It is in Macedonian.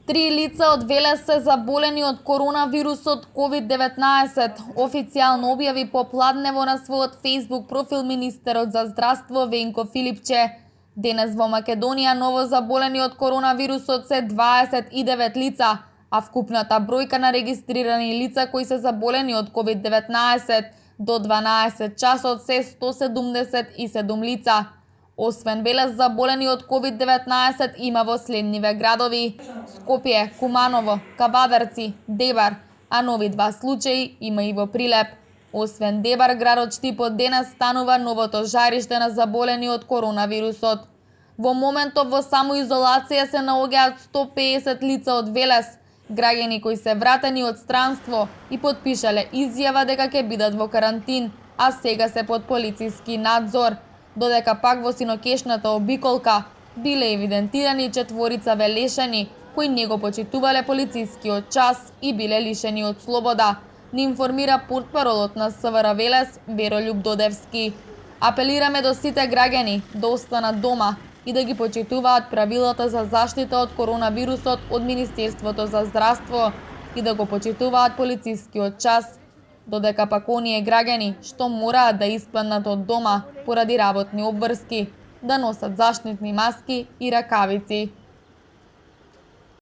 3 лица од Велес се заболени од коронавирусот COVID-19, официјално објави попладнево на својот Facebook профил министерот за здравство Венко Филипче. Денес во Македонија ново заболени од коронавирусот се 29 лица, а вкупната бројка на регистрирани лица кои се заболени од COVID-19 до 12 часот се 177 лица. Освен Велес, заболени од COVID-19 има во следниве градови: Скопје, Куманово, Кавадарци, Дебар, а нови 2 случаи има и во Прилеп. Освен Дебар, градот Штип денес станува новото жариште на заболени од коронавирусот. Во моментов во самоизолација се наоѓаат 150 лица од Велес, граѓани кои се вратени од странство и потпишале изјава дека ќе бидат во карантин, а сега се под полициски надзор. Додека пак во синокешната обиколка биле евидентирани 4 велешани кои не го почитувале полицискиот час и биле лишени од слобода, ни информира портпаролот на СВР Велес Веролјуб Додевски. Апелираме до сите граѓани да останат дома и да ги почитуваат правилата за заштита од коронавирусот од Министерството за здравство и да го почитуваат полицискиот час, додека пак оние граѓани што мораат да испаднат од дома поради работни обврски, да носат заштитни маски и ракавици.